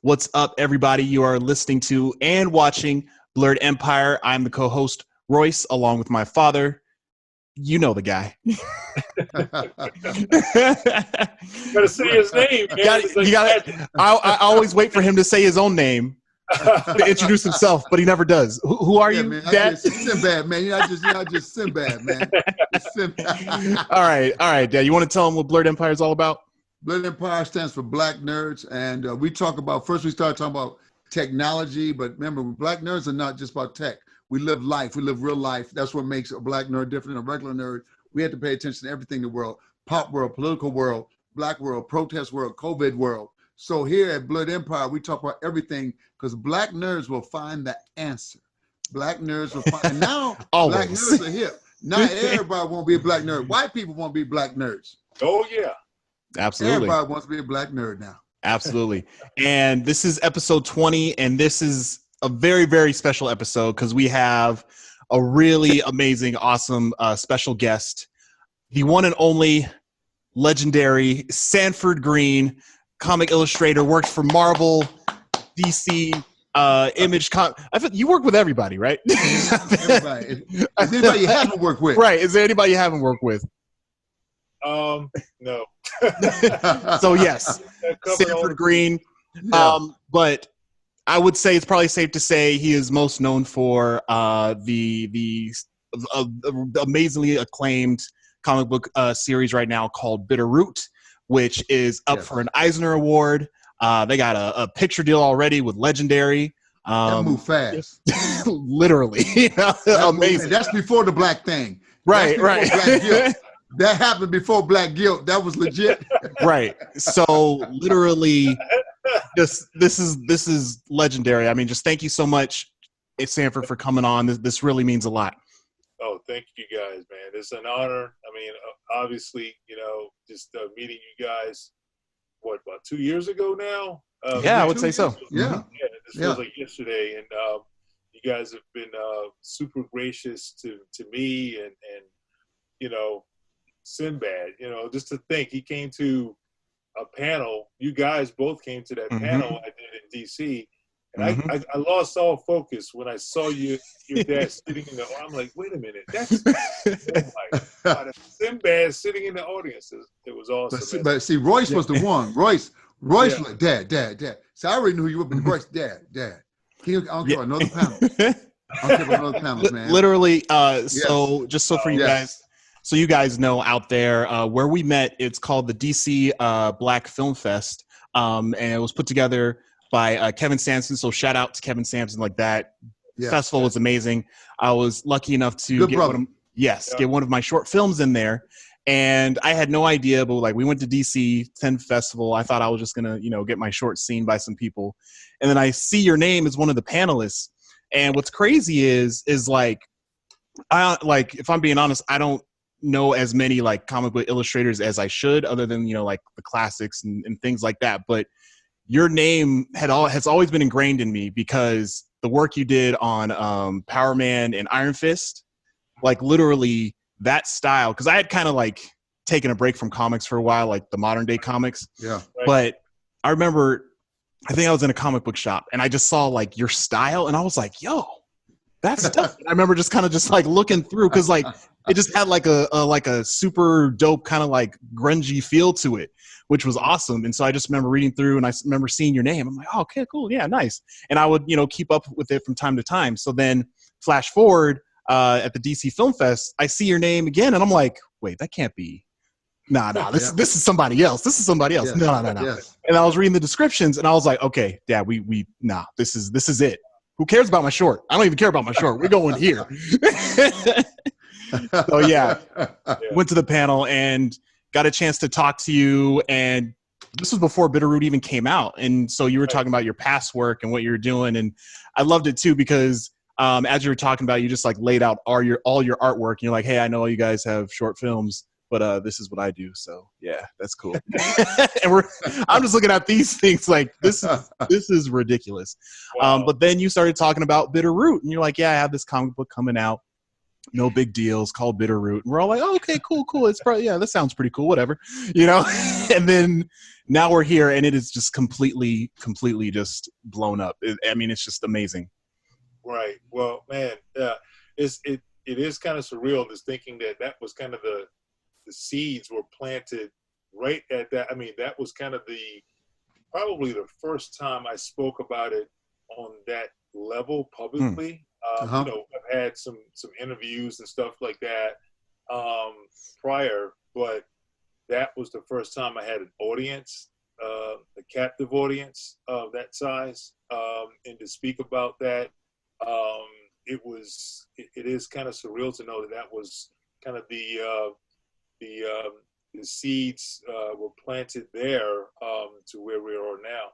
What's up, everybody? You are listening to and watching Blerd Empire. I'm the co-host, ROYCE, along with my father. You know the guy. Gotta say his name, man. I always wait for him to say his own name to introduce himself, but he never does. Who are you, man, Dad? Sinbad, man. I just Sinbad, man. Sinbad. All right, Dad. You want to tell him what Blerd Empire is all about? Blerd Empire stands for Black Nerds, and we talk about, first we started talking about technology, but remember, Black Nerds are not just about tech. We live life. We live real life. That's what makes a Black nerd different than a regular nerd. We have to pay attention to everything in the world, pop world, political world, Black world, protest world, COVID world. So here at Blerd Empire, we talk about everything because Black nerds will find the answer. Black nerds will find, and now Black nerds are hip. Not everybody won't be a Black nerd. White people won't be Black nerds. Oh, yeah. Absolutely. Everybody wants to be a Black nerd now. Absolutely. And this is episode 20, and this is a very, very special episode because we have a really amazing, awesome special guest, the one and only legendary Sanford Greene, comic illustrator, worked for Marvel, DC, Image. You work with everybody, right? Everybody. Is anybody you haven't worked with? Right. Is there anybody you haven't worked with? No. So yes, Sanford Greene. Yeah. But I would say it's probably safe to say he is most known for the amazingly acclaimed comic book series right now called Bitterroot, which is up for an Eisner Award. They got a picture deal already with Legendary. That move fast. Literally. Amazing. That's before the Black thing. Right. Black guilt. That happened before Black Guilt. That was legit. Right. So literally, this is legendary. I mean, just thank you so much, Sanford, for coming on. This really means a lot. Oh, thank you guys, man. It's an honor. I mean, obviously, just meeting you guys, about 2 years ago now? Yeah, I would say so. Yeah. This feels like yesterday. And you guys have been super gracious to me and Sinbad, just to think he came to a panel. You guys both came to that panel I did in DC, and I lost all focus when I saw your dad sitting in the. I'm like, wait a minute, that's oh my God, Sinbad sitting in the audience. It was awesome. But see, Royce was the one. Royce was like, Dad. So I already knew who you were, but Royce, Dad. I don't care about another panel. I don't care about another panels, man. Literally. So just so for you guys. So you guys know out there where we met, it's called the DC Black Film Fest, and it was put together by Kevin Sampson. So shout out to Kevin Sampson. Like that festival was amazing. I was lucky enough to get one of my short films in there, and I had no idea. But like we went to DC 10 Festival. I thought I was just gonna get my short seen by some people, and then I see your name as one of the panelists. And what's crazy is like if I'm being honest, I don't know as many like comic book illustrators as I should, other than like the classics and things like that. But your name has always been ingrained in me because the work you did on Power Man and Iron Fist, like literally that style. Because I had kind of like taken a break from comics for a while, like the modern day comics. Yeah. But I remember, I think I was in a comic book shop and I just saw like your style, and I was like, yo, that's tough. I remember just kind of just like looking through because like it just had like a super dope kind of like grungy feel to it, which was awesome. And so I just remember reading through and I remember seeing your name. I'm like, oh, okay, cool. Yeah, nice. And I would, keep up with it from time to time. So then flash forward at the DC Film Fest, I see your name again and I'm like, wait, that can't be. Nah, this is somebody else. This is somebody else. No. Yes. And I was reading the descriptions and I was like, okay, Dad, this is it. Who cares about my short? I don't even care about my short. We're going here. So went to the panel and got a chance to talk to you. And this was before Bitterroot even came out. And so you were talking about your past work and what you're doing. And I loved it too, because as you were talking about, you just like laid out all your artwork. And you're like, hey, I know you guys have short films, but this is what I do. So yeah, that's cool. And I'm just looking at these things like this is ridiculous. Wow. But then you started talking about Bitterroot and you're like, yeah, I have this comic book coming out. No big deals. Called Bitterroot. And we're all like, oh, okay, cool. It's probably, yeah, that sounds pretty cool. Whatever, you know. And then now we're here, and it is just completely just blown up. I mean, it's just amazing. Right. Well, man, it is kind of surreal, just thinking that was kind of the seeds were planted right at that. I mean, that was kind of probably the first time I spoke about it on that level publicly. You know, I've had some interviews and stuff like that prior, but that was the first time I had an audience, a captive audience of that size, and to speak about that. It is kind of surreal to know that was kind of the seeds were planted there to where we are now.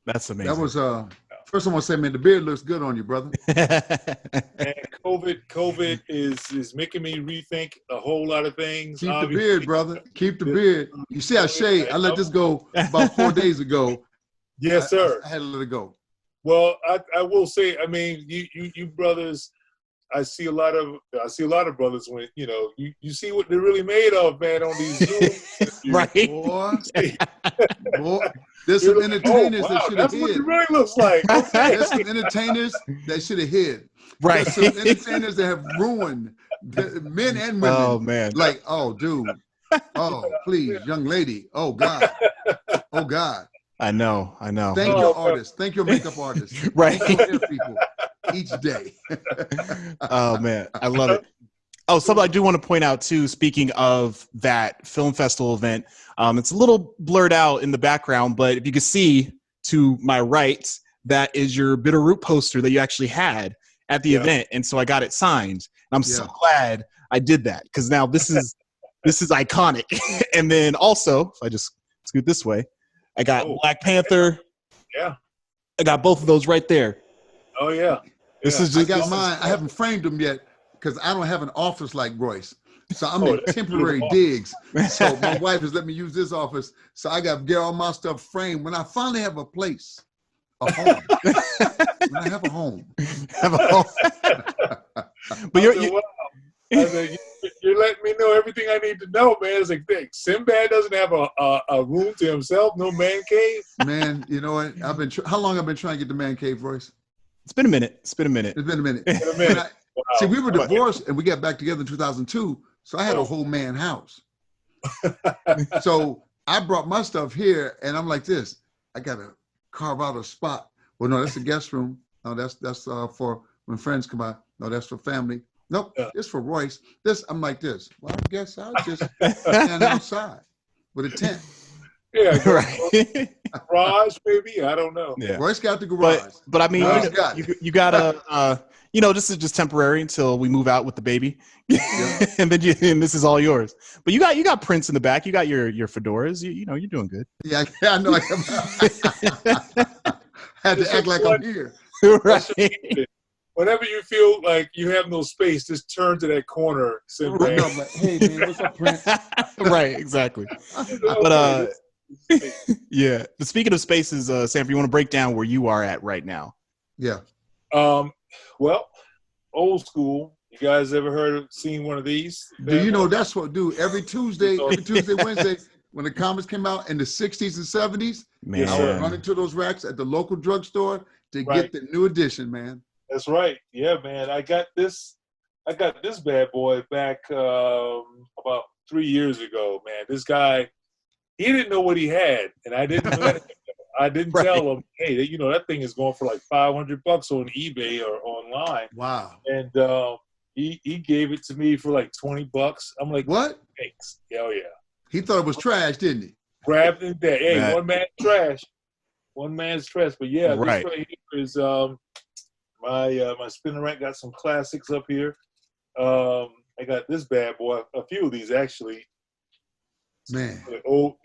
That's amazing. That was first I want to say, man, the beard looks good on you, brother. And COVID is making me rethink a whole lot of things. Keep the beard, brother. Keep the beard. You see, I shaved. I let this go about 4 days ago. Yes, sir. I had to let it go. Well, I will say, I mean, you brothers, I see a lot of brothers when, you know, you see what they're really made of, man, on these Zoom. Right. Boy, there's some entertainers that should have hid. That's what it really looks like. Okay. There's some entertainers that should have hid. Right. There's some entertainers that have ruined men and women. Oh, man. Like, oh, dude. Oh, please, young lady. Oh, God. Oh, God. I know. Thank your artists. Thank your makeup artists. Right. People each day. Oh, man. I love it. Oh, something I do want to point out, too, speaking of that film festival event, it's a little blurred out in the background, but if you can see to my right, that is your Bitterroot poster that you actually had at the event. And so I got it signed. And I'm so glad I did that, because now this is iconic. And then also, if I just scoot this way, I got Black Panther. Yeah. I got both of those right there. Oh, yeah. This is just, I got mine. I haven't framed them yet because I don't have an office like Royce. So I'm in temporary digs. So my wife has let me use this office. So I got to get all my stuff framed. When I finally have a place, a home. When I have a home. But you're letting me know everything I need to know, man. It's like, Sinbad doesn't have a room to himself, no man cave. Man, you know what? How long I've been trying to get the man cave, Royce? It's been a minute. Wow. See, we were divorced and we got back together in 2002. So I had a whole man house. So I brought my stuff here and I'm like this. I got to carve out a spot. Well, no, that's the guest room. No, that's for when friends come by. No, that's for family. Nope, it's for Royce. I'm like this. Well, I guess I'll just stand outside with a tent. Yeah, right. Garage, maybe. I don't know. Yeah. Royce got the garage. But I mean, you gotta, this is just temporary until we move out with the baby, and then and this is all yours. But you got prints in the back. You got your fedoras. You're doing good. Yeah, I know. I had to act like I'm here. Right. Whenever you feel like you have no space, just turn to that corner. Right. Like, hey man, what's up, Prince? Right, exactly. But yeah. But speaking of spaces, Sanford, you want to break down where you are at right now? Yeah. Well, old school. You guys ever seen one of these? Do you know that's what every Tuesday, Wednesday, when the comics came out in the 60s and 70s, man, I would run into those racks at the local drugstore to get the new edition, man. That's right. Yeah, man. I got this bad boy back about 3 years ago, man. This guy, he didn't know what he had, and I didn't let him know. I didn't tell him, hey, that thing is going for like $500 on eBay or online. Wow. And he gave it to me for like $20. I'm like, what? Thanks. Hell yeah. He thought it was trash, didn't he? Grabbed it there. Hey, one man's trash. One man's trash. But yeah, this right here is my spinner rack got some classics up here. I got this bad boy, a few of these actually. Man.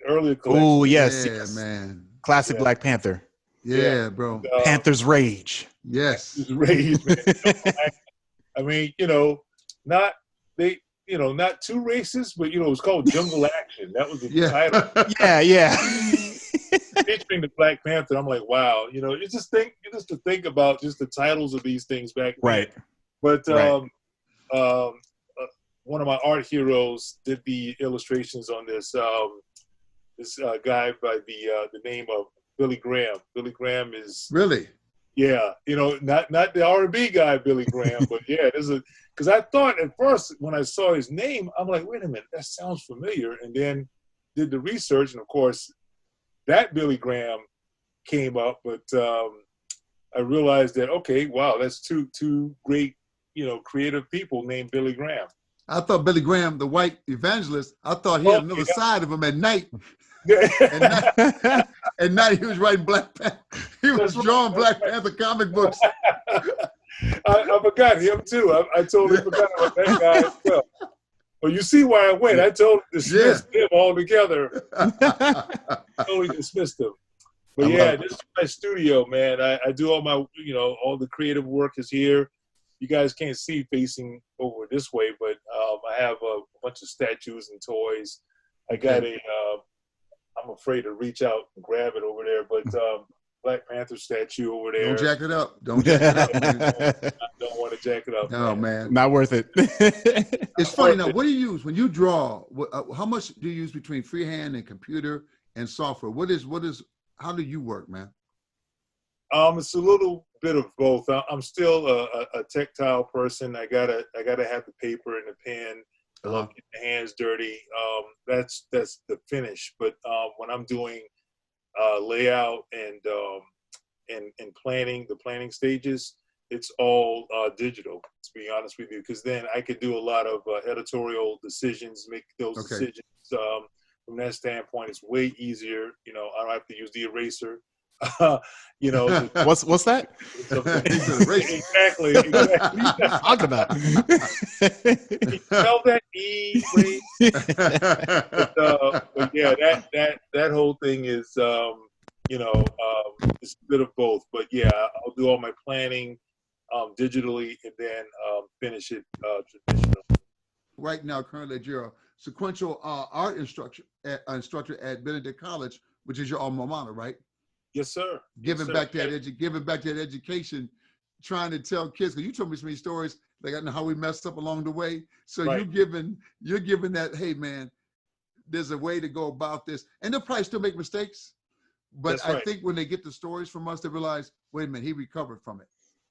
Earlier collection. Oh, yes. Yeah, man. Classic Black Panther. Yeah, bro. Panther's Rage. Yes. Rage, man. I mean, not too racist, but it was called Jungle Action. That was the title. Yeah. Featuring the Black Panther, I'm like, wow. Just to think about just the titles of these things back then. Right. But one of my art heroes did the illustrations on this. This guy by the name of Billy Graham. Billy Graham is really, yeah, you know, not the R&B guy Billy Graham, but yeah, there's a because I thought at first when I saw his name, I'm like, wait a minute, that sounds familiar, and then did the research, and of course, that Billy Graham came up, but I realized that okay, wow, that's two great, you know, creative people named Billy Graham. I thought Billy Graham, the white evangelist, I thought he had another side of him at night. And now he was writing Black Panther. He was drawing Black Panther comic books. I forgot him too. I totally forgot about that guy as well. Well, you see why I went. I totally dismissed him altogether. Totally dismissed him. But yeah, this is my studio, man. I do all my, you know, all the creative work is here. You guys can't see facing over this way, but I have a bunch of statues and toys. I got I'm afraid to reach out and grab it over there, but Black Panther statue over there. Don't jack it up. Don't jack it up. I don't want to jack it up. No, man. Not worth it. It's funny. Now, what do you use when you draw? How much do you use between freehand and computer and software? How do you work, man? It's a little bit of both. I'm still a tactile person. I gotta have the paper and the pen. I love getting the hands dirty. That's the finish. But when I'm doing layout and planning, the planning stages, it's all digital, to be honest with you, because then I could do a lot of editorial decisions, make those decisions. From that standpoint, it's way easier. You know, I don't have to use the eraser. You know, what's that? Exactly. What are you talking about? You spell that E. But yeah, that whole thing is, you know, it's a bit of both. But yeah, I'll do all my planning digitally and then finish it traditionally. Right now, currently, you're a sequential art instructor at Benedict College, which is your alma mater, right? Yes, sir. Giving back that education, trying to tell kids, because you told me so many stories, like I know how we messed up along the way. So you're giving that, hey man, there's a way to go about this. And they'll probably still make mistakes. But I think when they get the stories from us, they realize, wait a minute, he recovered from it.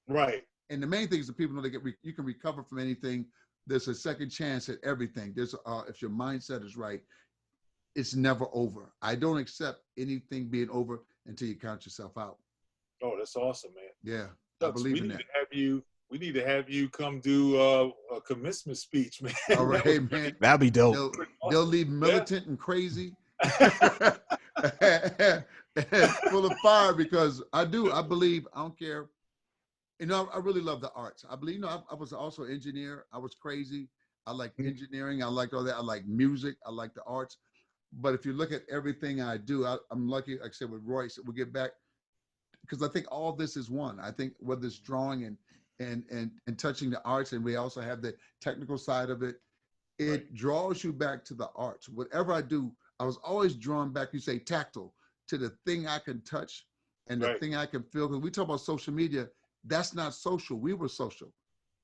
Right. And the main thing is that people know you can recover from anything. There's a second chance at everything. There's if your mindset is right, it's never over. I don't accept anything being over until you count yourself out. Oh, that's awesome, man. Yeah, I believe in that. We need to have you come do a commencement speech, man. All right, man. That'd be dope. They'll leave militant and crazy, full of fire, because I believe, I don't care. You know, I really love the arts. I believe, you know, I was also an engineer. I was crazy. I like engineering. I liked all that. I like music. I like the arts. But if you look at everything I do, I'm lucky, like I said, with ROYCE, we'll get back, because I think all this is one. I think whether it's drawing and touching the arts, and we also have the technical side of it, it draws you back to the arts. Whatever I do, I was always drawn back, you say tactile, to the thing I can touch and the thing I can feel. Because we talk about social media, that's not social. We were social.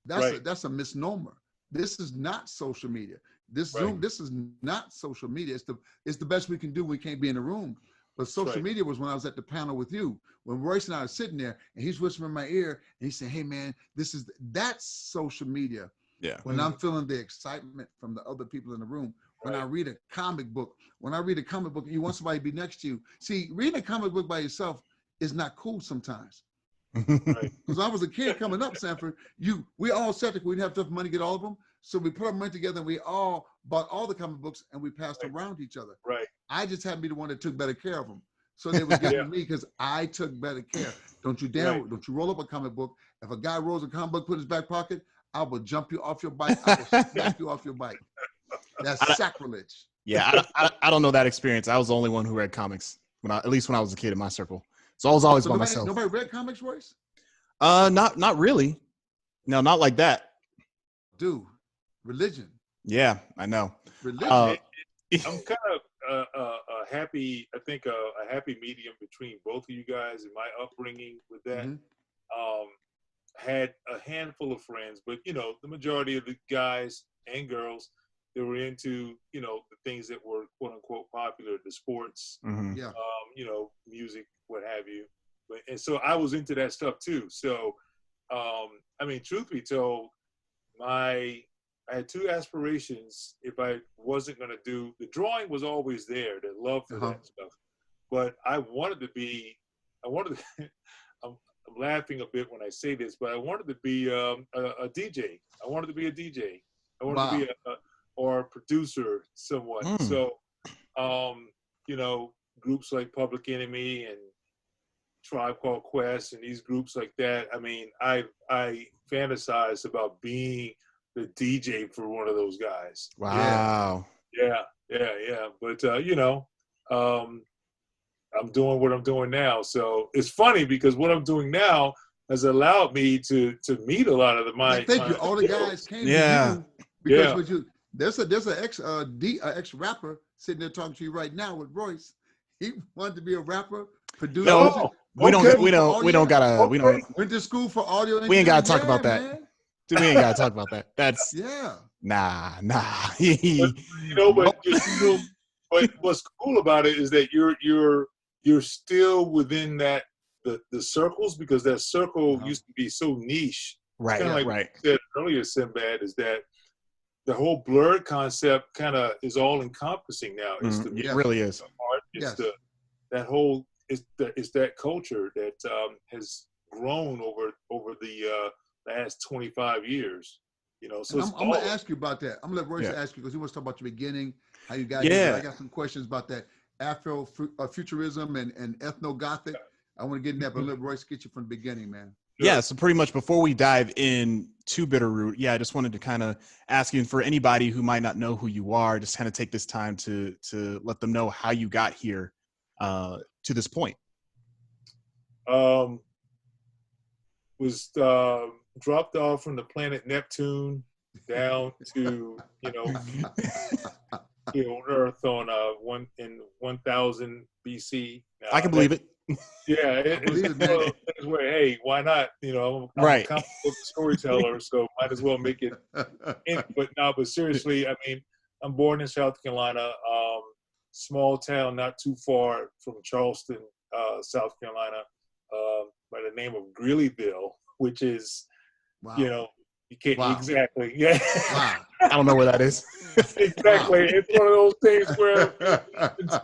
That's a misnomer. This is not social media. This Zoom, this is not social media. It's the best we can do when we can't be in the room. But social media was when I was at the panel with you, when ROYCE and I are sitting there and he's whispering in my ear and he's saying, hey man, that's social media. Yeah. When I'm feeling the excitement from the other people in the room, when I read a comic book, you want somebody to be next to you. See, reading a comic book by yourself is not cool sometimes. Because I was a kid coming up, Sanford, we all said that we didn't have enough money to get all of them. So we put our money together and we all bought all the comic books and we passed around each other. I just happened to be the one that took better care of them. So they would give me because I took better care. Don't you don't you roll up a comic book. If a guy rolls a comic book, put in his back pocket, I will jump you off your bike. I will smack you off your bike. That's sacrilege. Yeah, I don't know that experience. I was the only one who read comics at least when I was a kid in my circle. So I was always by myself. Nobody read comics, ROYCE? Not really. No, not like that. Dude, religion. Yeah, I know. Religion. I'm kind of a happy medium between both of you guys and my upbringing with that. had a handful of friends, but you know, the majority of the guys and girls, they were into, you know, the things that were quote unquote popular, the sports, you know, music, what have you. But, and so I was into that stuff too. So, I mean, truth be told, I had two aspirations. If I wasn't going to do, the drawing was always there, the love for that stuff. But I wanted to be, I'm laughing a bit when I say this, but I wanted to be a DJ. I wanted to be a DJ. I wanted to be or a producer somewhat. So, you know, groups like Public Enemy and Tribe Called Quest and these groups like that. I mean, I fantasized about being the DJ for one of those guys. Wow. Yeah. But you know, I'm doing what I'm doing now. So it's funny because what I'm doing now has allowed me to meet a lot of Thank you. All the guys came to you because there's an ex rapper sitting there talking to you right now with Royce. He wanted to be a rapper, producer. No, we don't gotta. We don't. Went to school for audio. We ain't gotta talk about that. Man. Dude, we ain't gotta talk about that. That's nah. You know, but what's cool about it is that you're still within that the circles, because that circle used to be so niche. Right. Kind of like you said earlier, Sinbad, is that the whole Blerd concept kind of is all encompassing now. It's it really is. Art, it's that whole it's that culture that has grown over the last 25 years. You know, so I'm gonna ask you about that. I'm gonna let Royce ask you because he wants to talk about the beginning, how you got here. I got some questions about that Afro-futurism and ethno-Gothic. I want to get in that, but let Royce get you from the beginning, man. Yeah, so pretty much before we dive in to Bitterroot, I just wanted to kind of ask you, for anybody who might not know who you are, just kind of take this time to let them know how you got here to this point. Was dropped off from the planet Neptune down to Earth on 1000 BC. I can believe it. Yeah, it's one of those things where, hey, why not? You know, I'm a comic book storyteller, so might as well make it. But seriously, I mean, I'm born in South Carolina, small town not too far from Charleston, South Carolina, by the name of Greeleyville, which is, you know, you can't exactly. Yeah. Wow. I don't know where that is. Exactly. It's one of those things where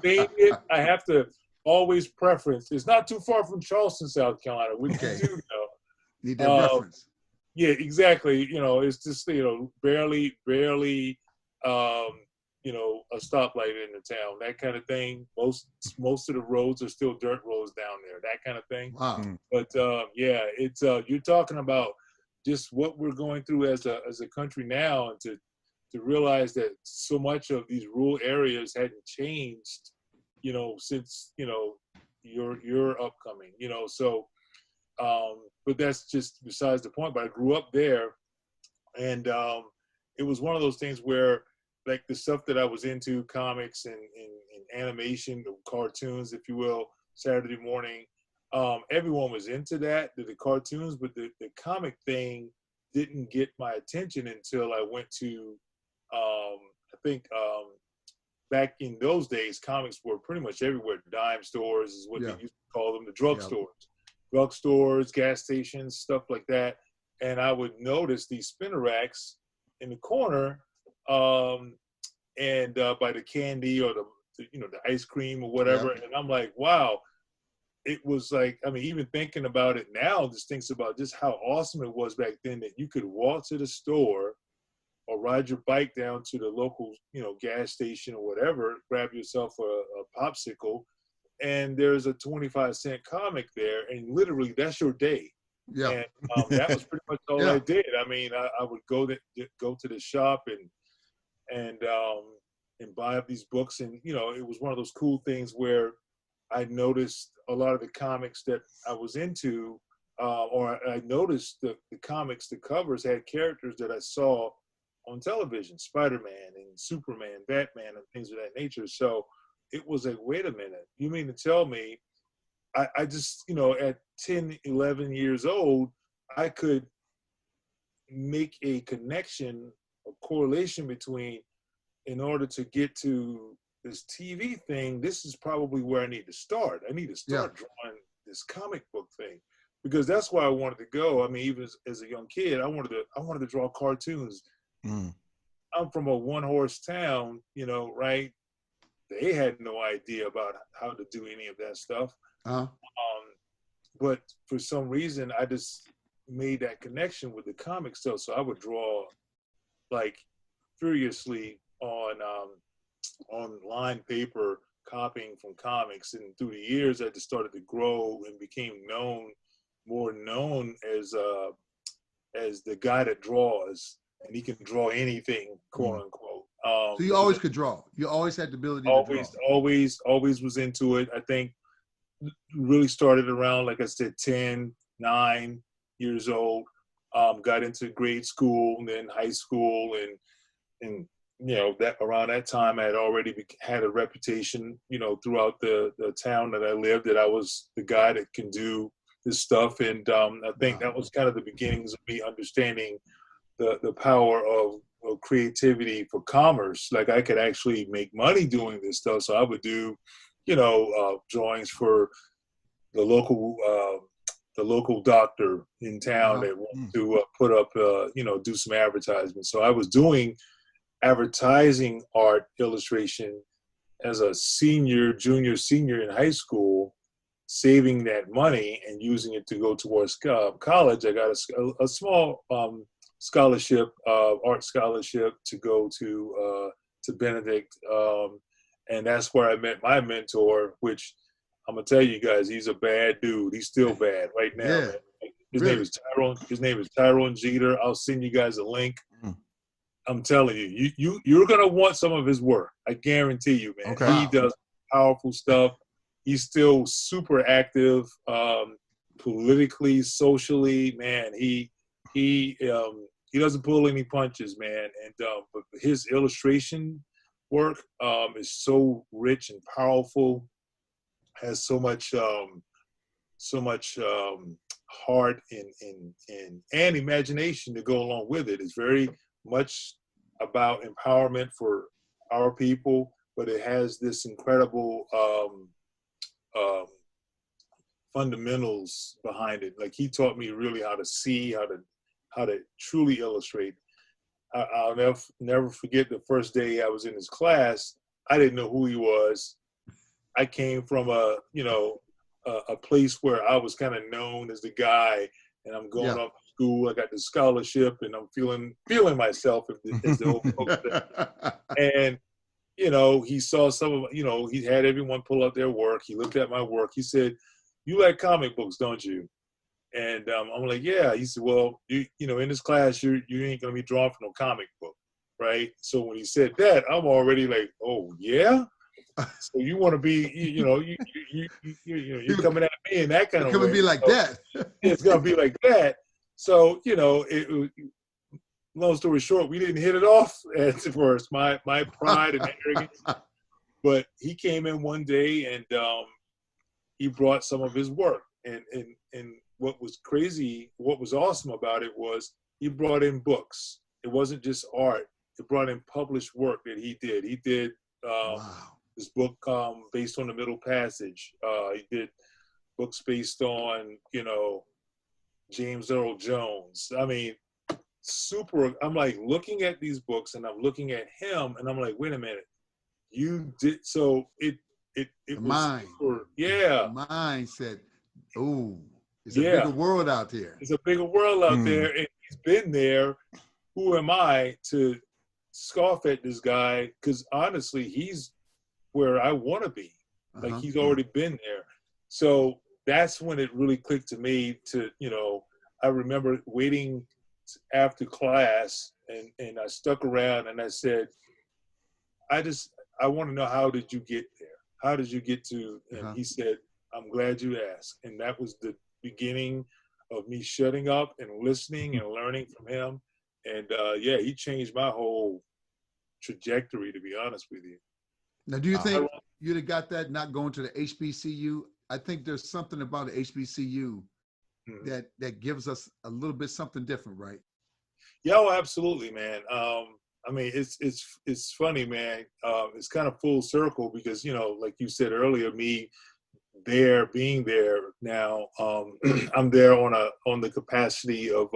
name it, I have to always preference. It's not too far from Charleston, South Carolina, which you do know. Need that reference. Yeah, exactly. You know, it's just, barely, a stoplight in the town, that kind of thing. Most of the roads are still dirt roads down there, that kind of thing. Wow. But it's you're talking about just what we're going through as a country now, and to realize that so much of these rural areas hadn't changed, since your upcoming, so but that's just besides the point. But I grew up there, and it was one of those things where, like, the stuff that I was into, comics and animation, cartoons, if you will, Saturday morning, everyone was into that, the cartoons, but the comic thing didn't get my attention until I went to, I think back in those days, comics were pretty much everywhere. Dime stores is what they used to call them, the drugstores, gas stations, stuff like that. And I would notice these spinner racks in the corner, and by the candy or the ice cream or whatever. And I'm like, wow. It was like, I mean, even thinking about it now, just thinks about just how awesome it was back then, that you could walk to the store or ride your bike down to the local, gas station or whatever, grab yourself a popsicle, and there's a 25-cent comic there, and literally that's your day. Yeah. And that was pretty much all I did. I mean, I would go to the shop and buy up these books, and it was one of those cool things where I noticed a lot of the comics that I was into, or I noticed the comics, the covers had characters that I saw on television, Spider-Man and Superman, Batman, and things of that nature. So it was like, wait a minute, you mean to tell me, I just, at 10, 11 years old, I could make a connection, a correlation between, in order to get to this TV thing, this is probably where I need to start. I need to start drawing this comic book thing, because that's where I wanted to go. I mean, even as a young kid, I wanted to draw cartoons. I'm from a one-horse town, you know, right? They had no idea about how to do any of that stuff. But for some reason, I just made that connection with the comic stuff. So I would draw like furiously on line paper, copying from comics. And through the years, I just started to grow and became more known as the guy that draws, and he can draw anything, quote unquote. So you always could draw. You always had the ability to draw. Always was into it. I think really started around, like I said, 10, 9 years old. Got into grade school and then high school, and you know, that around that time I had already had a reputation, you know, throughout the town that I lived, that I was the guy that can do this stuff. And I think that was kind of the beginnings of me understanding the power of creativity for commerce. Like, I could actually make money doing this stuff. So I would do, you know, drawings for the local doctor in town that wanted to put up, you know, do some advertisements. So I was doing advertising art illustration as a junior, senior in high school, saving that money and using it to go towards college. I got a small scholarship, art scholarship, to go to Benedict, and that's where I met my mentor, which I'm gonna tell you guys, he's a bad dude. He's still bad right now. Yeah. His name is Tyrone. His name is Tyrone Jeter. I'll send you guys a link. I'm telling you, you're gonna want some of his work. I guarantee you, man. Okay. He does powerful stuff. He's still super active, politically, socially, man. He doesn't pull any punches, man. And but his illustration work is so rich and powerful. Has so much heart and imagination to go along with it. It's very much about empowerment for our people, but it has this incredible fundamentals behind it. Like, he taught me really how to see, how to truly illustrate. I'll never forget the first day I was in his class. I didn't know who he was. I came from a place where I was kind of known as the guy, and I'm going off to school. I got the scholarship, and I'm feeling myself, as the old folks say. And you know, he saw some of, you know, he had everyone pull out their work. He looked at my work. He said, "You like comic books, don't you?" And I'm like, "Yeah." He said, "Well, you know, in this class, you ain't gonna be drawing from no comic book, right?" So when he said that, I'm already like, "Oh yeah." So you want to be, you're coming at me in that kind of way. It's gonna be like that. It's gonna be like that. So, you know, long story short, we didn't hit it off at first. My pride and arrogance. But he came in one day and he brought some of his work. And what was crazy, what was awesome about it was he brought in books. It wasn't just art. It brought in published work that he did. He did this book based on the Middle Passage. He did books based on, you know, James Earl Jones. I mean, super. I'm like looking at these books and I'm looking at him and I'm like, wait a minute, you did. So it was mind. Super, yeah. The mind said, "Oh, it's a bigger world out there. It's a bigger world out there, and he's been there. Who am I to scoff at this guy? Because honestly, he's where I want to be. Like, he's already been there." So that's when it really clicked to me to, you know, I remember waiting after class and I stuck around and I said, I want to know, how did you get there? How did you get to, and he said, "I'm glad you asked." And that was the beginning of me shutting up and listening and learning from him. And he changed my whole trajectory, to be honest with you. Now, do you think you'd have got that not going to the HBCU? I think there's something about the HBCU that gives us a little bit something different, right? Yeah, oh, absolutely, man. I mean, it's funny, man. It's kind of full circle because, like you said earlier, me being there now, I'm there on the capacity of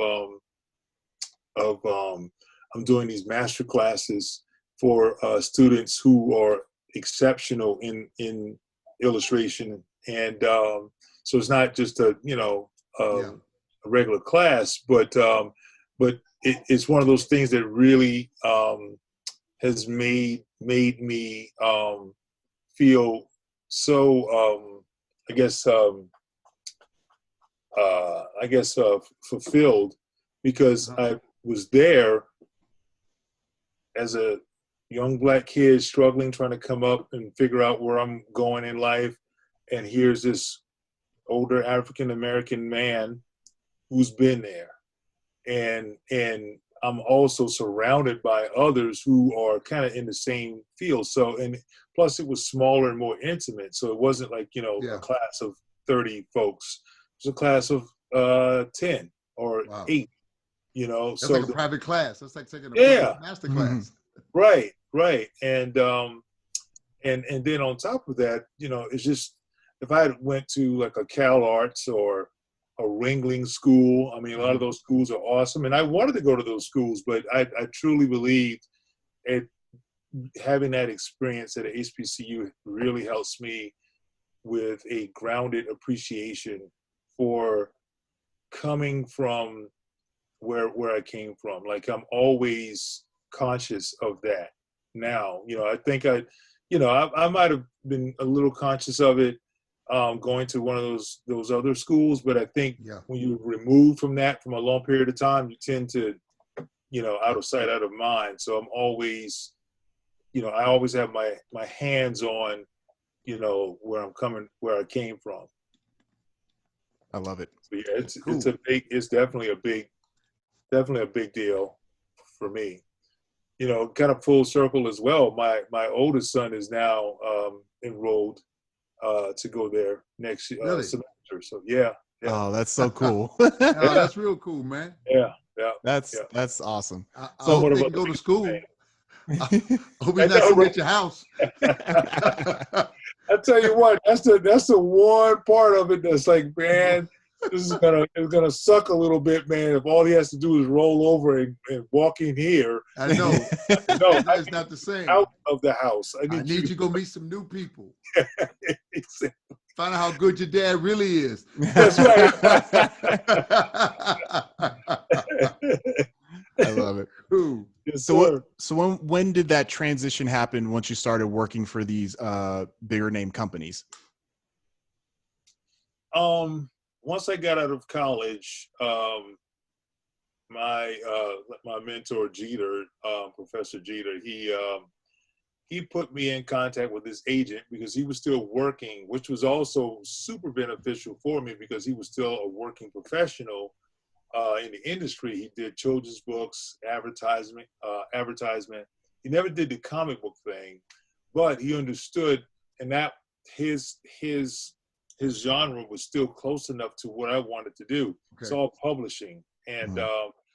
I'm doing these master classes for students who are exceptional in illustration, and so it's not just a regular class, but it's one of those things that really has made me feel so fulfilled, because I was there as a young Black kid struggling, trying to come up and figure out where I'm going in life, and here's this older African American man who's been there, and I'm also surrounded by others who are kind of in the same field. So, and plus it was smaller and more intimate. So it wasn't like, a class of 30 folks. It was a class of 10 or 8, That's so like a private class. That's like taking a master class. Right. And then on top of that, it's just, if I went to like a Cal Arts or a Ringling school, I mean, a lot of those schools are awesome, and I wanted to go to those schools, but I truly believed having that experience at HBCU really helps me with a grounded appreciation for coming from where I came from. Like, I'm always conscious of that now. I think I might have been a little conscious of it going to one of those other schools, but I think when you're removed from that from a long period of time, you tend to, out of sight, out of mind. So I'm always, I always have my hands on, where I came from. I love it. So yeah, it's definitely a big deal for me. Kind of full circle as well. My oldest son is now enrolled to go there next semester. So yeah. Oh, that's so cool. Oh, that's real cool, man. Yeah. That's awesome. I hope they can go to school. I hope he's not sitting at your house. I tell you what, that's the one part of it that's like, man, it's gonna suck a little bit, man, if all he has to do is roll over and walk in here. I know. No, it's not the same. Out of the house. I need you to go meet some new people. Find out how good your dad really is. That's right. I love it. Ooh. Yes, so when did that transition happen once you started working for these bigger name companies? Once I got out of college, my mentor Jeter, Professor Jeter, he put me in contact with his agent because he was still working, which was also super beneficial for me because he was still a working professional in the industry. He did children's books, advertisement. He never did the comic book thing, but he understood, and that his genre was still close enough to what I wanted to do. Okay. It's all publishing. And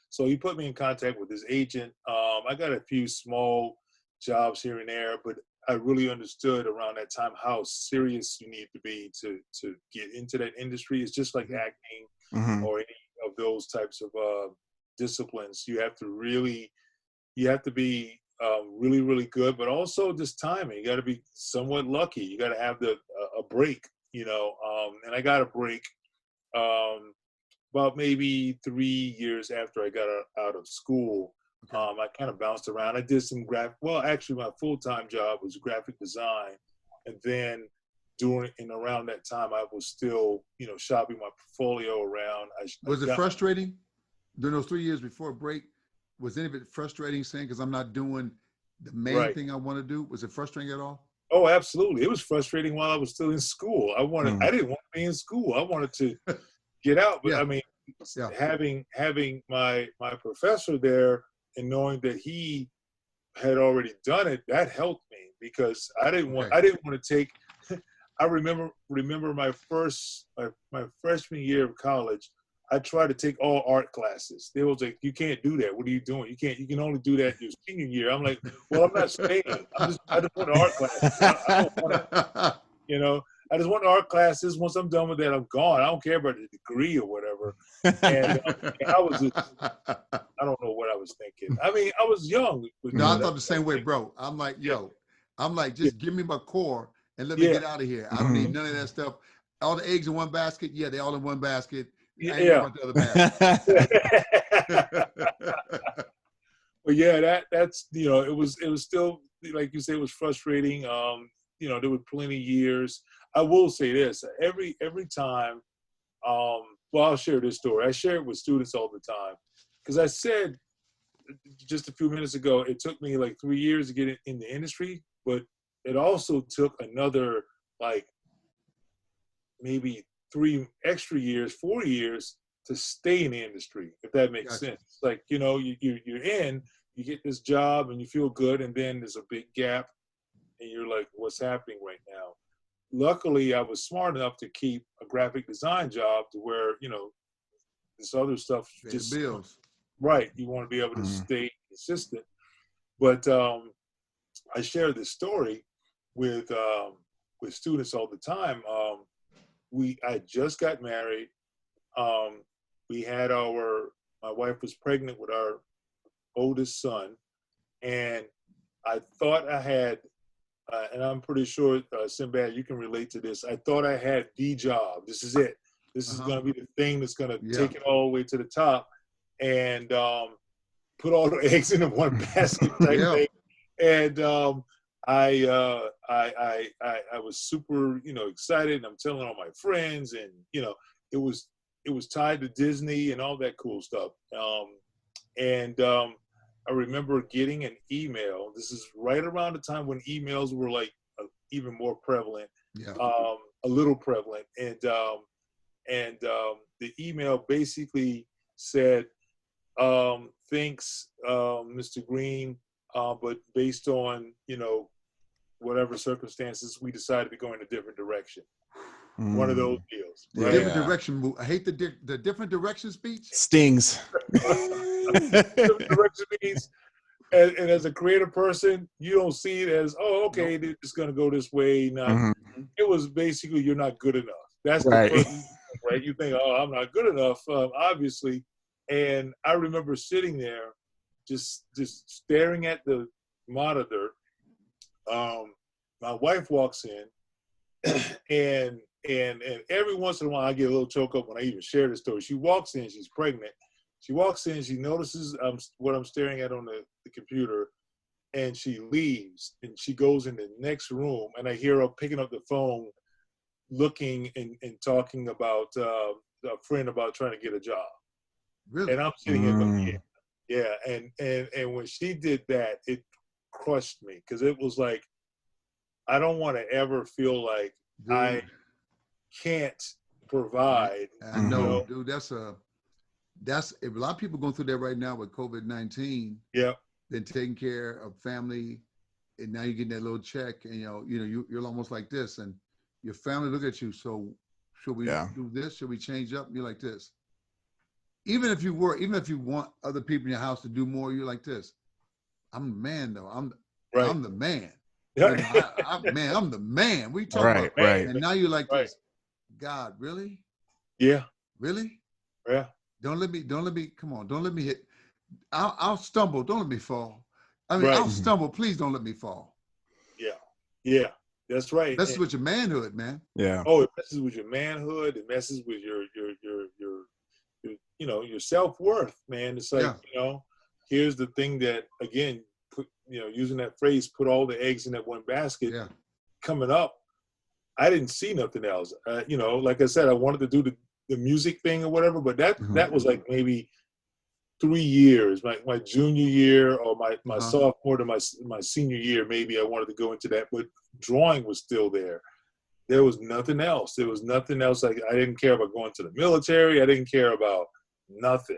so he put me in contact with his agent. I got a few small jobs here and there, but I really understood around that time how serious you need to be to get into that industry. It's just like acting or any of those types of disciplines. You have to be really, really good, but also just timing. You got to be somewhat lucky. You got to have a break. And I got a break about maybe 3 years after I got out of school. I kind of bounced around. I did some actually my full-time job was graphic design. And then around that time, I was still, shopping my portfolio around. Was it frustrating during those 3 years before a break? Was any of it frustrating, saying, because I'm not doing the main thing I want to do? Was it frustrating at all? Oh, absolutely. It was frustrating while I was still in school. I didn't want to be in school. I wanted to get out. But I mean, having my professor there and knowing that he had already done it, that helped me because I didn't want to take, I remember my freshman year of college, I tried to take all art classes. They was like, you can't do that. What are you doing? You can only do that your senior year. I'm like, well, I'm not staying. I just want art classes. I don't want to, you know, I just want art classes. Once I'm done with that, I'm gone. I don't care about the degree or whatever. And I was just, I don't know what I was thinking. I mean, I was young. No, I thought the same way, bro. I'm like, just give me my core and let me get out of here. I don't need none of that stuff. All the eggs in one basket. Yeah, they all in one basket. I ain't about the other basket. But yeah, that's, you know, it was still, like you say, it was frustrating. You know, there were plenty of years. I will say this, every time, well, I'll share this story. I share it with students all the time. Because I said just a few minutes ago, it took me like 3 years to get in the industry, but it also took another like maybe 3 extra years, 4 years to stay in the industry, if that makes sense. Like, you know, you're in, you get this job and you feel good, and then there's a big gap and you're like, what's happening right now? Luckily, I was smart enough to keep a graphic design job to where, you know, this other stuff just bills. Right. You want to be able to stay consistent. But I share this story with students all the time. I just got married. We had my wife was pregnant with our oldest son, and I thought I had, and I'm pretty sure, Sinbad, you can relate to this. I thought I had the job. This is it. This is going to be the thing that's going to take it all the way to the top, and put all the eggs in one basket type thing. And I was super, you know, excited, and I'm telling all my friends, and you know, it was tied to Disney and all that cool stuff. I remember getting an email. This is right around the time when emails were like even more prevalent, a little prevalent, and the email basically said, thanks, Mr. Greene, but based on, you know, whatever circumstances, we decided to go in a different direction. One of those deals. Right? Different direction. I hate the different direction speech. Stings. Different direction means, and as a creative person, you don't see it as, oh, okay, it's going to go this way. No, it was basically, you're not good enough. That's the first, right? You think, oh, I'm not good enough, obviously. And I remember sitting there, just staring at the monitor. My wife walks in, and every once in a while I get a little choke up when I even share the story. She walks in, she's pregnant. She walks in, she notices what I'm staring at on the computer, and she leaves, and she goes in the next room, and I hear her picking up the phone, looking and talking about a friend about trying to get a job. Really? And I'm sitting here going, and when she did that, it crushed me, because it was like, I don't want to ever feel like I can't provide. I know, dude. That's a lot of people going through that right now with COVID-19. Yeah. Then taking care of family, and now you're getting that little check, and you're almost like this, and your family look at you. So should we do this? Should we change up? You're like this. Even if you want other people in your house to do more, you're like this. I'm the man, though. I'm the man. I'm the man. We talk about right. And now you're like this. God, really? Yeah. Really? Yeah. Don't let me. Come on. Don't let me hit. I'll stumble. Don't let me fall. I mean, I'll stumble. Please don't let me fall. Yeah. Yeah. That's right. It messes with your manhood, man. Yeah. Oh, it messes with your manhood. It messes with your your self-worth, man. It's like, here's the thing that, again, using that phrase, put all the eggs in that one basket. Yeah. Coming up, I didn't see nothing else. Like I said, I wanted to do the music thing or whatever, but that was like maybe 3 years, my junior year or my sophomore to my senior year, maybe I wanted to go into that, but drawing was still there. There was nothing else. There was nothing else. Like, I didn't care about going to the military. I didn't care about nothing.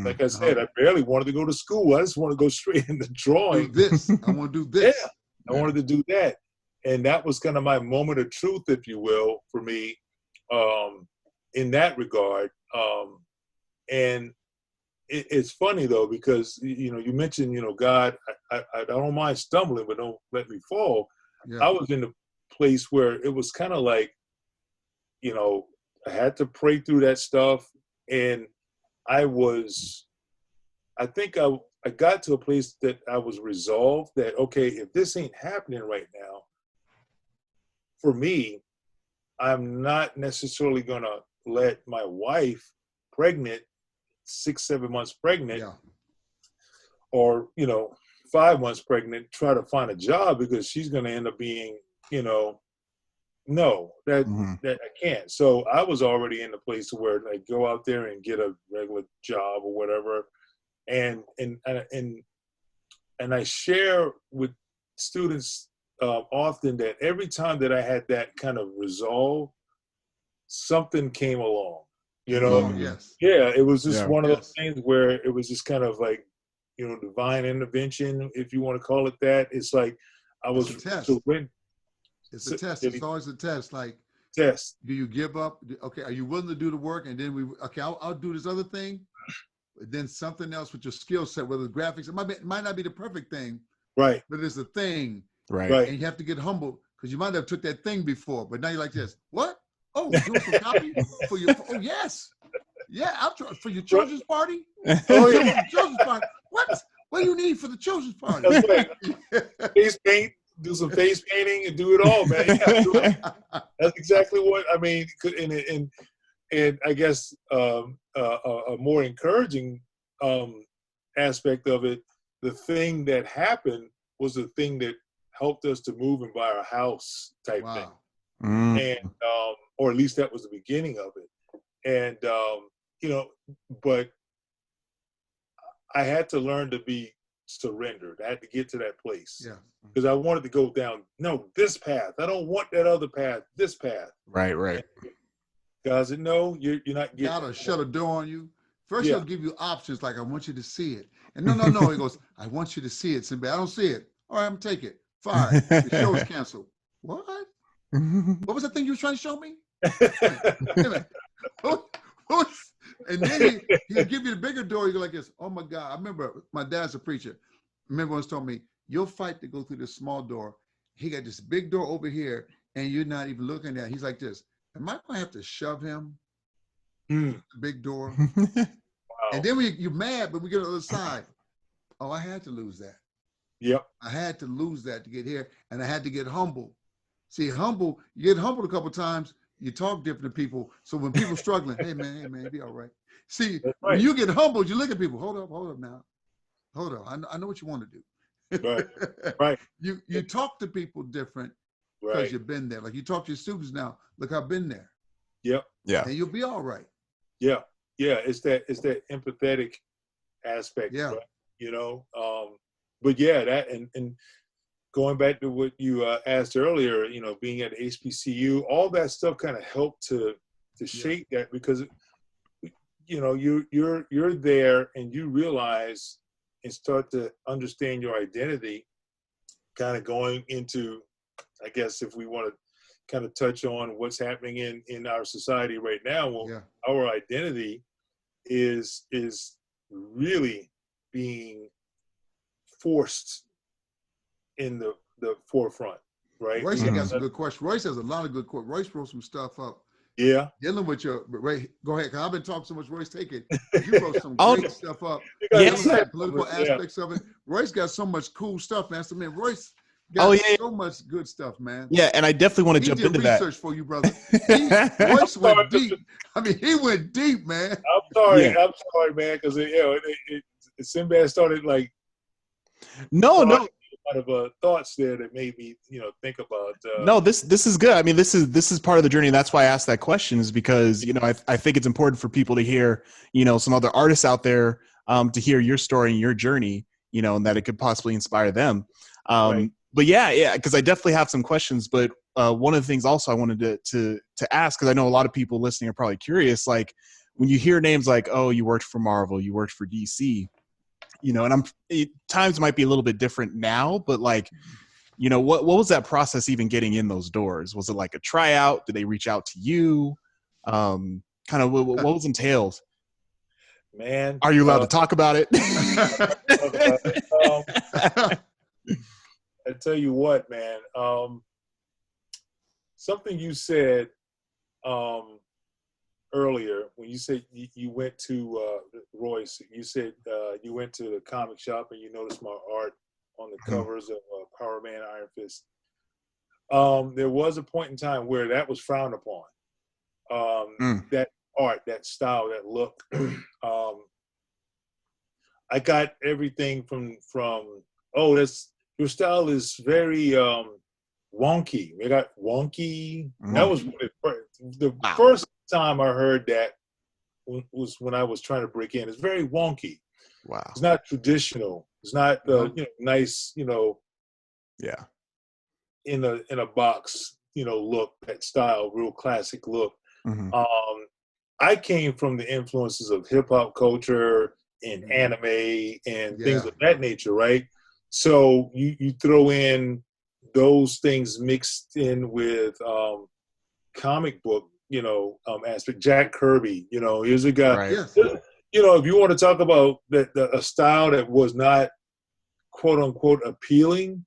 Like I said, I barely wanted to go to school. I just want to go straight into drawing. Do this. I want to do this. Yeah, I wanted to do that. And that was kind of my moment of truth, if you will, for me, in that regard. And it's funny though, because you mentioned, God, I don't mind stumbling, but don't let me fall. Yeah. I was in a place where it was kind of like, I had to pray through that stuff, and I think I got to a place that I was resolved that, okay, if this ain't happening right now, for me, I'm not necessarily going to let my wife, pregnant, 6-7 months pregnant, Yeah. or 5 months pregnant, try to find a job, because she's going to end up being, no, that I can't. So I was already in the place where I go out there and get a regular job or whatever, and I share with students often that every time that I had that kind of resolve, something came along. Yes. Yeah, it was just one of Yes. those things where it was just kind of like, divine intervention, if you want to call it that. It's like I was It's a test. It's a test. It's always a test. Like, test. do you give up? Okay, are you willing to do the work? And then I'll do this other thing. But then something else with your skill set, whether it's graphics, it might not be the perfect thing, right? But it's a thing, right? And you have to get humble, because you might have took that thing before, but now you're like this. What? Oh, you're doing some copy for your? Oh yes, yeah. I'll try for your children's party. Oh yeah, children's party. What? What do you need for the children's party? That's right. Face paint, do some face painting, and do it all, man. Yeah, that's exactly what I mean. And I guess a more encouraging aspect of it, the thing that happened was the thing that helped us to move and buy our house type thing. And or at least that was the beginning of it. And but I had to learn to be surrendered. I had to get to that place. Yeah. Because I wanted to go down, no, this path. I don't want that other path, this path. Right. And God said, no, you're not getting God will shut a door on you. First, Yeah. he'll give you options like, I want you to see it. And no. He goes, I want you to see it, Sinbad. I don't see it. All right, I'm going to take it. Fine. The show is canceled. What? What was that thing you were trying to show me? And then he'll give you the bigger door. You go like this. Oh my God. I remember my dad's a preacher. I remember once told me, you'll fight to go through this small door. He got this big door over here, and you're not even looking at it. He's like this. Am I going to have to shove him? The big door. Wow. And then you're mad, but we get on the other side. Oh, I had to lose that. Yep. I had to lose that to get here, and I had to get humble. See, you get humbled a couple of times, you talk different to people. So when people struggling, hey man, be all right. See, right. When you get humbled, you look at people, hold up now. Hold up, I know what you want to do. Right. You talk to people different because you've been there. Like you talk to your students now, look, I've been there. Yep. Yeah. And you'll be all right. Yeah. It's that empathetic aspect. Yeah. Right? But yeah, that and going back to what you asked earlier, being at HBCU, all that stuff kind of helped to shape that, because you're there and you realize and start to understand your identity, kind of going into, I guess, if we want to kind of touch on what's happening in our society right now. Well, our identity is really being forced in the forefront, right? Royce got some good questions. Royce has a lot of good questions. Royce wrote some stuff up. Yeah. Dealing with go ahead, because I've been talking so much. Royce, take it. You wrote some great stuff up. Yes. Political aspects of it. Royce got so much cool stuff, man. So, man, Royce got so much good stuff, man. Yeah, and I definitely want to jump into that. He did research for you, brother. Royce went deep. I mean, he went deep, man. I'm sorry, man, because Sinbad started like no kind of thoughts there that made me think about no, this is good. I mean, this is part of the journey, and that's why I asked that question, is because I think it's important for people to hear some other artists out there to hear your story and your journey, and that it could possibly inspire them. But yeah, because I definitely have some questions. But one of the things also I wanted to ask, because I know a lot of people listening are probably curious, like when you hear names like, oh, you worked for Marvel, you worked for DC, and times might be a little bit different now, but like, what was that process even getting in those doors? Was it like a tryout? Did they reach out to you? Kind of what was entailed? Man, are you allowed to talk about it? I tell you what, man. Something you said earlier when you said you went to ROYCE. You said you went to the comic shop and you noticed my art on the covers of Power Man, Iron Fist. There was a point in time where that was frowned upon. That art, that style, that look. I got everything from your style is very wonky. It got wonky. That was the first time I heard that was when I was trying to break in. It's very wonky. Wow. It's not traditional. It's not nice, yeah, in a box, look, that style, real classic look. I came from the influences of hip hop culture and anime and things of that nature, right? So you throw in those things mixed in with comic book, aspect. Jack Kirby, here's a guy. Right. If you want to talk about a style that was not quote unquote appealing,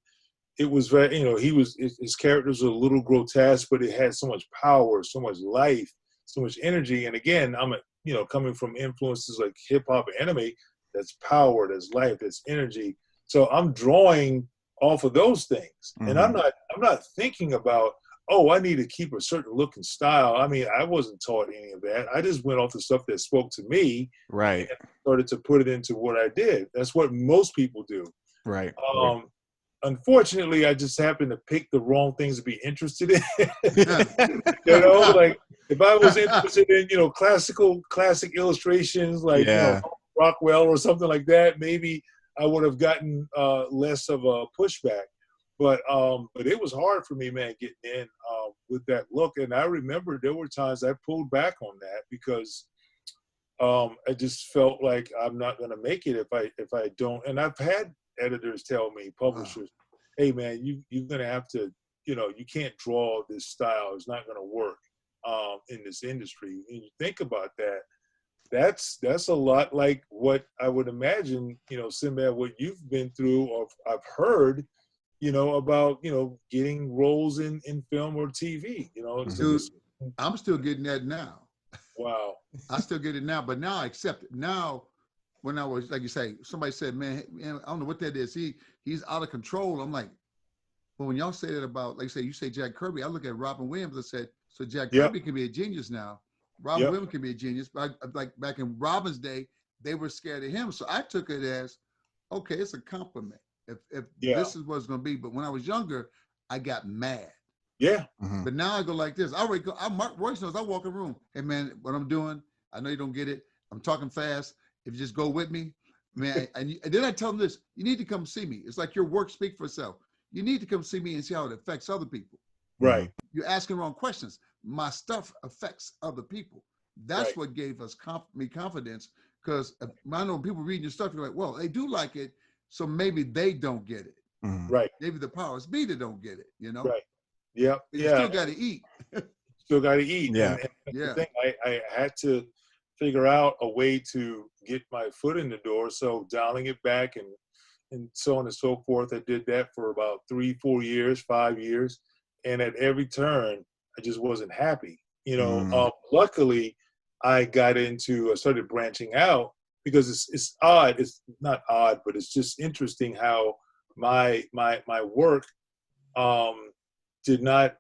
it was very, his characters were a little grotesque, but it had so much power, so much life, so much energy. And again, I'm coming from influences like hip hop and anime, that's power, that's life, that's energy. So I'm drawing off of those things. And I'm not thinking about, I need to keep a certain look and style. I mean, I wasn't taught any of that. I just went off the stuff that spoke to me. Right. And started to put it into what I did. That's what most people do. Right. Unfortunately, I just happened to pick the wrong things to be interested in. Like if I was interested in, classic illustrations like Rockwell or something like that, maybe I would have gotten less of a pushback. But it was hard for me, man, getting in with that look. And I remember there were times I pulled back on that because I just felt like I'm not going to make it if I don't. And I've had editors tell me, publishers, hey, man, you're going to have to, you can't draw this style. It's not going to work in this industry. And you think about that, that's a lot like what I would imagine, Sinbad, what you've been through or I've heard, about, getting roles in film or TV, Dude, I'm still getting that now. Wow. I still get it now, but now I accept it. Now, when I was, like you say, somebody said, man, I don't know what that is. He's out of control. I'm like, well, when y'all say that about, like you say Jack Kirby, I look at Robin Williams and said, so Jack Kirby can be a genius now. Robin Williams can be a genius. But like back in Robin's day, they were scared of him. So I took it as, okay, it's a compliment. If this is what it's going to be. But when I was younger, I got mad. Yeah. But now I go like this. Royce knows I walk in the room. Hey, man, what I'm doing, I know you don't get it. I'm talking fast. If you just go with me, man. And then I tell them this, you need to come see me. It's like your work speak for itself. You need to come see me and see how it affects other people. Right. You're asking wrong questions. My stuff affects other people. That's what gave us me confidence, because I know people reading your stuff, you're like, well, they do like it, so maybe they don't get it. Right. Maybe the powers be that don't get it, Right. Yeah. You still got to eat. Still got to eat. Yeah. And the thing, I had to figure out a way to get my foot in the door. So dialing it back and so on and so forth. I did that for about 3-4 years, 5 years. And at every turn, I just wasn't happy. Luckily, I started branching out, because it's odd. It's not odd, but it's just interesting how my work did not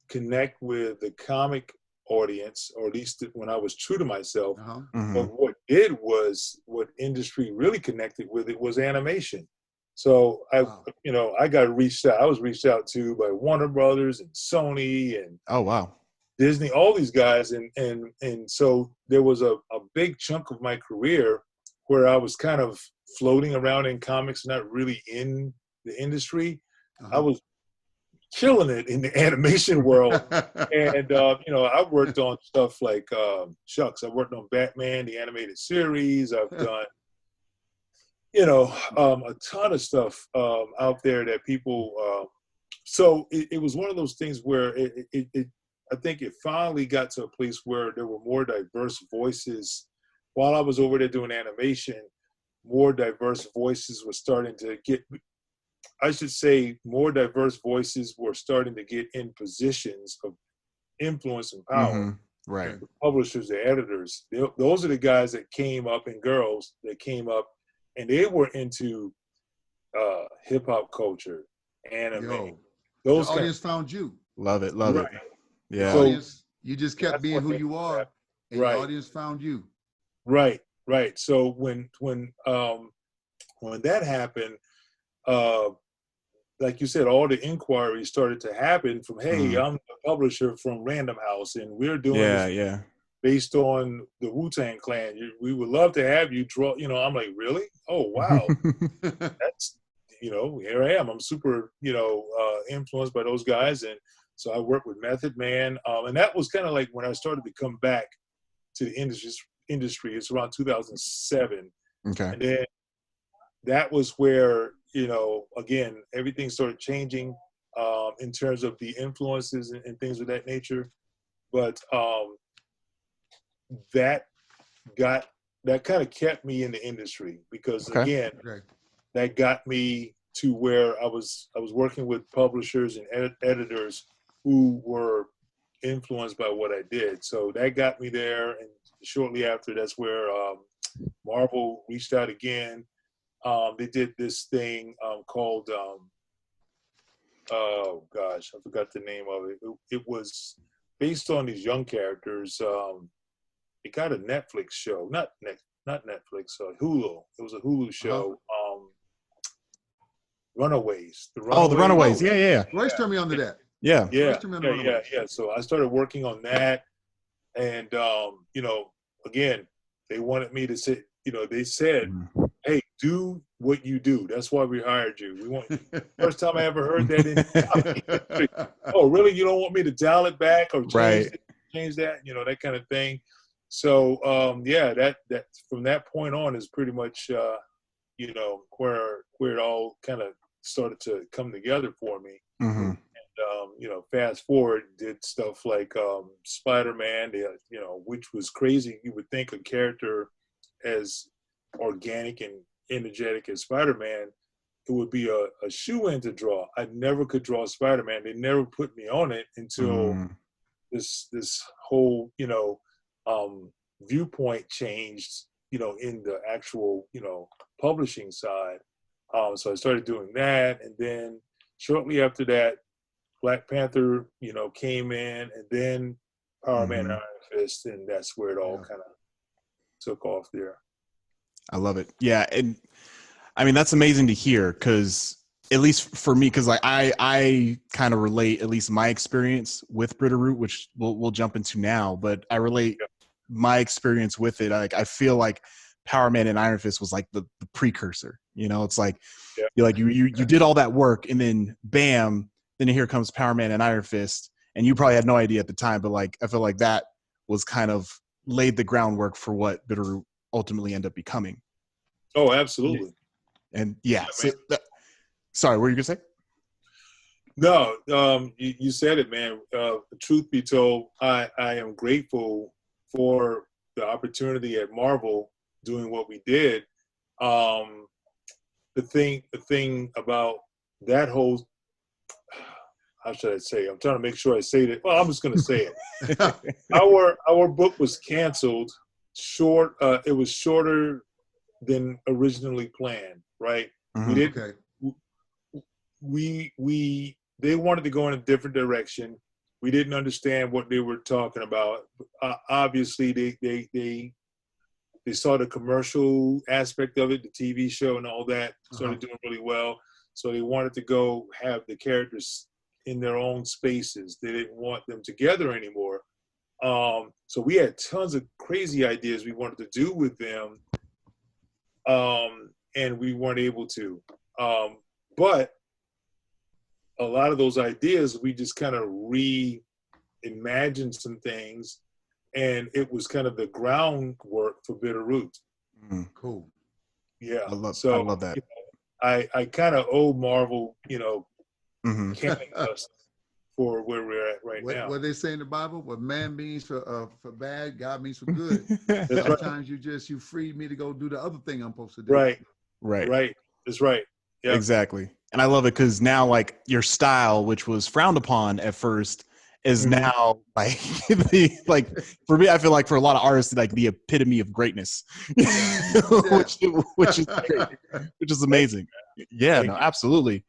connect with the comic audience, or at least when I was true to myself. But what did was, what industry really connected with it was animation. So I got reached out. I was reached out to by Warner Brothers and Sony and Disney, all these guys, and so there was a big chunk of my career where I was kind of floating around in comics, not really in the industry. I was killing it in the animation world. And, I worked on stuff like, I worked on Batman, the animated series. I've done, a ton of stuff out there that people, so it was one of those things where I think it finally got to a place where there were more diverse voices while I was over there doing animation, more diverse voices were starting to get, I should say, more diverse voices were starting to get in positions of influence and power. Right. The publishers, the editors, those are the guys that came up, and girls that came up, and they were into hip hop culture, anime. Yo, Those the audience found you. Love it. Love it. Yeah. The audience, you just kept being who you are, and right. the audience found you. Right. So when that happened, like you said, all the inquiries started to happen from, hey, I'm the publisher from Random House, and we're doing this based on the Wu-Tang Clan. We would love to have you draw. You know, I'm like, really? Oh, wow. That's, you know, here I am. I'm super, you know, influenced by those guys. And so I worked with Method Man. And that was kind of like when I started to come back to the industry. It's around 2007. Okay. And then that was where, you know, again, everything started changing in terms of the influences and things of that nature. But that kind of kept me in the industry because, again, that got me to where I was working with publishers and editors who were influenced by what I did. So that got me there. And shortly after, that's where Marvel reached out again. They did this thing called, oh gosh, I forgot the name of it. It was based on these young characters. It got a Netflix show, not Netflix, Hulu. It was a Hulu show. Runaways. The Runaways. Yeah. Royce turned me on to that. Yeah. So I started working on that, and you know, again, they wanted me to say, you know, they said, hey, do what you do. That's why we hired you. We want. First time I ever heard that in the industry. Oh, really? You don't want me to dial it back or change that? You know, that kind of thing. So that from that point on is pretty much you know, where it all kind of started to come together for me. And you know, fast forward, did stuff like Spider-Man, you know, which was crazy. You would think a character as organic and energetic as Spider-Man, it would be a shoe-in to draw. I never could draw Spider-Man. They never put me on it until this whole, you know, viewpoint changed, you know, in the actual, you know, publishing side. So I started doing that, and then shortly after that, Black Panther, you know, came in, and then Power Man and Iron Fist, and that's where it all kind of took off there. I love it. Yeah, and I mean that's amazing to hear, because at least for me, because like I kind of relate, at least my experience with Bitterroot, which we'll jump into now, but I relate my experience with it. Like I feel like Power Man and Iron Fist was like the precursor. You know, it's like you did all that work, and then bam, then here comes Power Man and Iron Fist, and you probably had no idea at the time, but like I feel like that was kind of laid the groundwork for what Bitterroot ultimately ended up becoming. Oh, absolutely. And sorry, what were you gonna say? No, you said it, man. Truth be told, I am grateful for the opportunity at Marvel doing what we did. The thing about that whole, how should I say? I'm trying to make sure I say that. Well, I'm just going to say it. Our book was canceled. It was shorter than originally planned. Right? We didn't. They wanted to go in a different direction. We didn't understand what they were talking about. Obviously, they saw the commercial aspect of it, the TV show and all that started doing really well. So they wanted to go have the characters in their own spaces. They didn't want them together anymore. So we had tons of crazy ideas we wanted to do with them, and we weren't able to. But a lot of those ideas, we just kind of reimagined some things, and it was kind of the groundwork for Bitterroot. Cool. Yeah. I love that. You know, I kind of owe Marvel, you know, camping us for where we're at right now. What they say in the Bible, what man means for bad, God means for good. That's Sometimes you freed me to go do the other thing I'm supposed to do. Right. Right. That's right. Yep. Exactly. And I love it because now, like, your style, which was frowned upon at first, is now like for me, I feel like for a lot of artists, like the epitome of greatness, which is great, which is amazing. Yeah, no, absolutely.